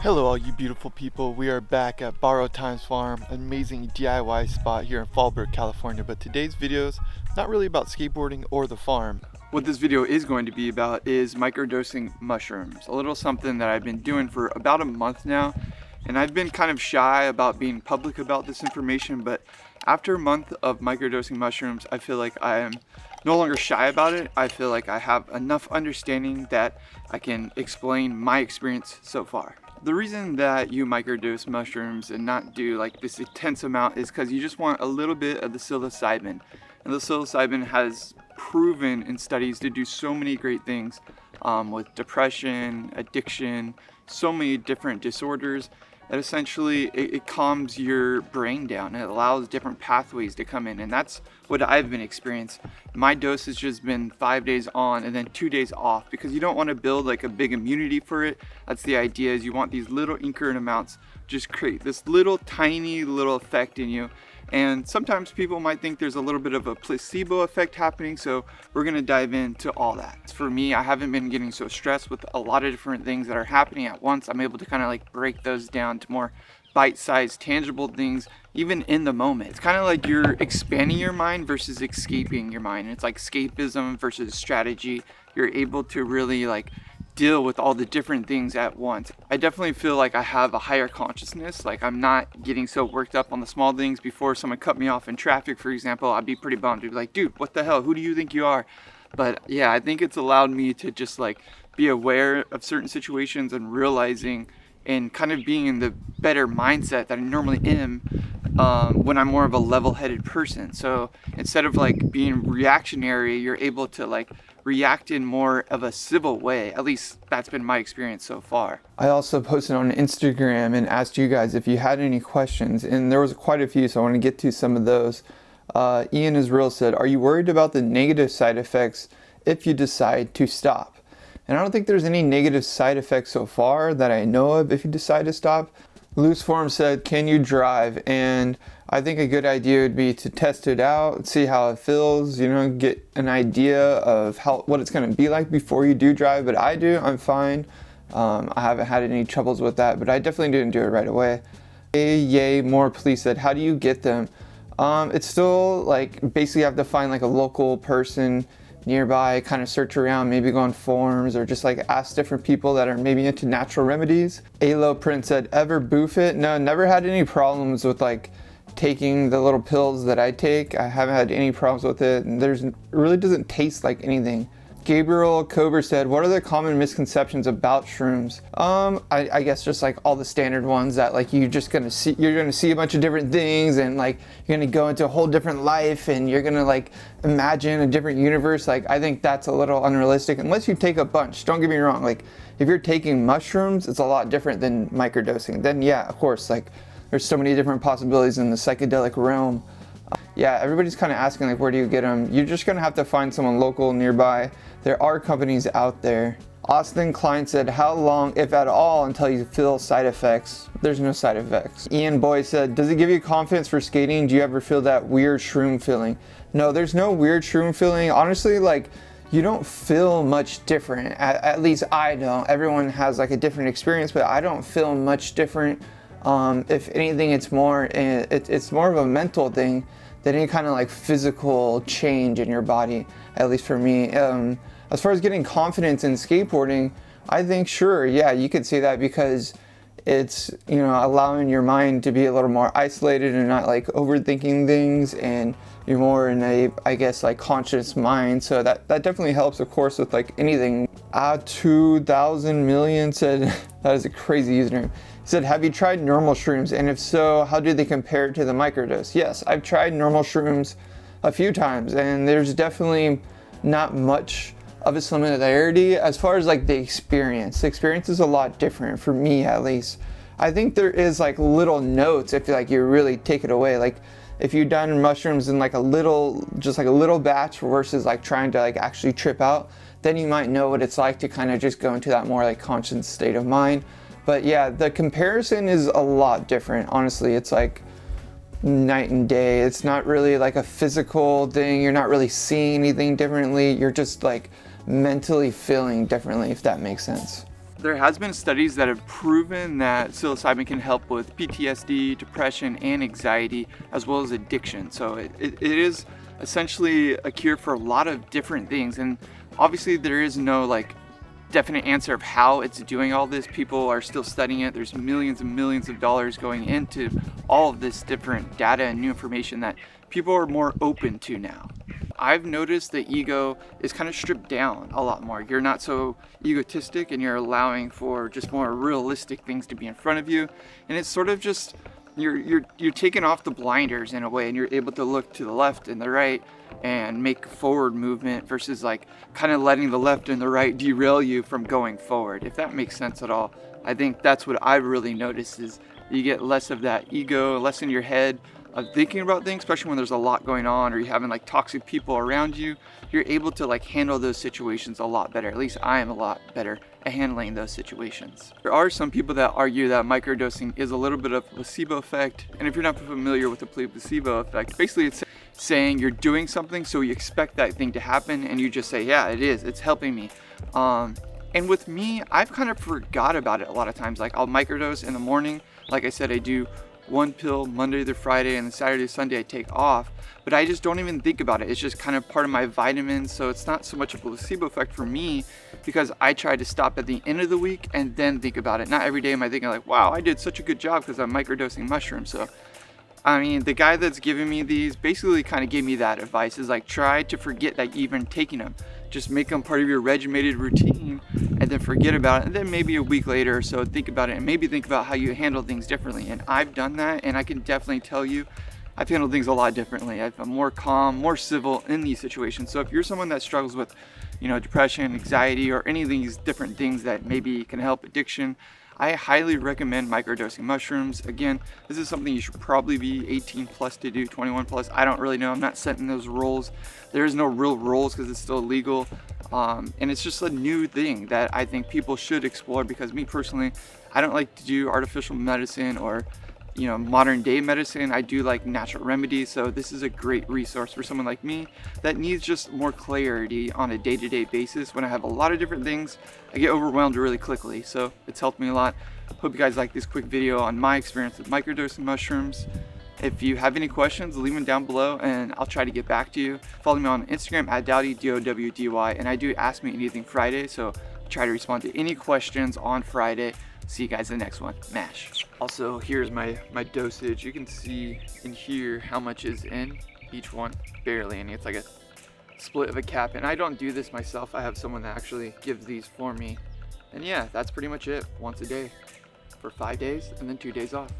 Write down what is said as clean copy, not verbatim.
Hello all you beautiful people, we are back at Borrowed Times Farm, an amazing DIY spot here in Fallbrook, California. But today's video is not really about skateboarding or the farm. What this video is going to be about is microdosing mushrooms, a little something that I've been doing for about a month now. And I've been kind of shy about being public about this information, but after a month of microdosing mushrooms, I feel like I am no longer shy about it. I feel like I have enough understanding that I can explain my experience so far. The reason that you microdose mushrooms and not do like this intense amount is because you just want a little bit of the psilocybin. And the psilocybin has proven in studies to do so many great things with depression, addiction, so many different disorders. That essentially it calms your brain down. It allows different pathways to come in, and that's what I've been experiencing. My dose has just been 5 days on and then 2 days off, because you don't want to build like a big immunity for it. That's the idea, is you want these little increment amounts just create this little tiny little effect in you. And sometimes people might think there's a little bit of a placebo effect happening, so we're gonna dive into all that. For me, I haven't been getting so stressed with a lot of different things that are happening at once. I'm able to kind of like break those down to more bite-sized, tangible things, even in the moment. It's kind of like you're expanding your mind versus escaping your mind. It's like escapism versus strategy. You're able to really like deal with all the different things at once. I definitely feel like I have a higher consciousness. Like I'm not getting so worked up on the small things. Before someone cut me off in traffic, for example, I'd be pretty bummed. I'd be like, dude, what the hell? Who do you think you are? But yeah, I think it's allowed me to just like be aware of certain situations and realizing and kind of being in the better mindset that I normally am when I'm more of a level-headed person. So instead of like being reactionary, you're able to like react in more of a civil way. At least that's been my experience so far. I also posted on Instagram and asked you guys if you had any questions, and there was quite a few, so I want to get to some of those. Ian Israel said, are you worried about the negative side effects if you decide to stop? And I don't think there's any negative side effects so far that I know of if you decide to stop. Loose Form said, can you drive? And I think a good idea would be to test it out, see how it feels, you know, get an idea of what it's going to be like before you do drive. But I do, I'm fine. I haven't had any troubles with that, but I definitely didn't do it right away. Yay, more police said, how do you get them? It's still like basically you have to find like a local person nearby, kind of search around, maybe go on forums or just like ask different people that are maybe into natural remedies. Alo Prince said, ever boof it? No, never had any problems with like taking the little pills that I take. I haven't had any problems with it, and it really doesn't taste like anything. Gabriel Kober said, what are the common misconceptions about shrooms? I guess just like all the standard ones that like you're gonna see a bunch of different things, and like you're gonna go into a whole different life, and you're gonna like imagine a different universe. Like I think that's a little unrealistic unless you take a bunch. Don't get me wrong, like if you're taking mushrooms, it's a lot different than microdosing. Then yeah, of course, like there's so many different possibilities in the psychedelic realm. Yeah, everybody's kind of asking like, where do you get them? You're just gonna have to find someone local nearby. There are companies out there. Austin Klein said, how long, if at all, until you feel side effects? There's no side effects. Ian Boy said, does it give you confidence for skating? Do you ever feel that weird shroom feeling? No, there's no weird shroom feeling. Honestly, like you don't feel much different. At least I don't. Everyone has like a different experience, but I don't feel much different. If anything, it's more of a mental thing than any kind of like physical change in your body, at least for me. As far as getting confidence in skateboarding, I think sure, yeah, you could say that, because it's, you know, allowing your mind to be a little more isolated and not like overthinking things, and you're more in a, I guess, like conscious mind. So that definitely helps, of course, with like anything. 2,000 million said, that is a crazy username. He said, have you tried normal shrooms? And if so, how do they compare to the microdose? Yes, I've tried normal shrooms a few times, and there's definitely not much of a similarity as far as like the experience. The experience is a lot different for me, at least. I think there is like little notes if like you really take it away. Like if you've done mushrooms in like just like a little batch versus like trying to like actually trip out, then you might know what it's like to kind of just go into that more like conscious state of mind. But yeah, the comparison is a lot different. Honestly, it's like night and day. It's not really like a physical thing. You're not really seeing anything differently. You're just like mentally feeling differently, if that makes sense. There has been studies that have proven that psilocybin can help with PTSD, depression, and anxiety, as well as addiction. So it is essentially a cure for a lot of different things. And obviously there is no like definite answer of how it's doing all this. People are still studying it. There's millions and millions of dollars going into all of this different data and new information that people are more open to now. I've noticed the ego is kind of stripped down a lot more. You're not so egotistic and you're allowing for just more realistic things to be in front of you. And it's sort of just, you're taking off the blinders in a way, and you're able to look to the left and the right and make forward movement versus like kind of letting the left and the right derail you from going forward, if that makes sense at all. I think that's what I really noticed, is you get less of that ego, less in your head of thinking about things, especially when there's a lot going on or you're having like toxic people around you. You're able to like handle those situations a lot better. At least I am a lot better at handling those situations. There are some people that argue that microdosing is a little bit of a placebo effect. And if you're not familiar with the placebo effect, basically it's saying you're doing something, so you expect that thing to happen, and you just say, yeah, it is, it's helping me. And with me, I've kind of forgot about it a lot of times. Like I'll microdose in the morning. Like I said, I do one pill Monday through Friday, and then Saturday, Sunday I take off, but I just don't even think about it. It's just kind of part of my vitamins, so it's not so much a placebo effect for me, because I try to stop at the end of the week and then think about it. Not every day am I thinking like, wow, I did such a good job because I'm microdosing mushrooms. So I mean, the guy that's giving me these basically kind of gave me that advice, is like, try to forget that you've been taking them. Just make them part of your regimented routine and then forget about it. And then maybe a week later or so, think about it and maybe think about how you handle things differently. And I've done that, and I can definitely tell you, I've handled things a lot differently. I'm more calm, more civil in these situations. So if you're someone that struggles with, depression, anxiety, or any of these different things that maybe can help addiction, I highly recommend microdosing mushrooms. Again, this is something you should probably be 18 plus to do, 21 plus. I don't really know. I'm not setting those rules. There is no real rules because it's still illegal. And it's just a new thing that I think people should explore, because me personally, I don't like to do artificial medicine or modern day medicine. I do like natural remedies, so this is a great resource for someone like me that needs just more clarity on a day-to-day basis. When I have a lot of different things, I get overwhelmed really quickly, so it's helped me a lot. Hope you guys like this quick video on my experience with microdosing mushrooms. If you have any questions, leave them down below and I'll try to get back to you. Follow me on Instagram at Dowdy, D-O-W-D-Y, and I do Ask Me Anything Friday, so I'll try to respond to any questions on Friday. See you guys in the next one. MASH. Also, here's my dosage. You can see in here how much is in each one. Barely any. It's like a split of a cap. And I don't do this myself. I have someone that actually gives these for me. And yeah, that's pretty much it. Once a day for 5 days and then 2 days off.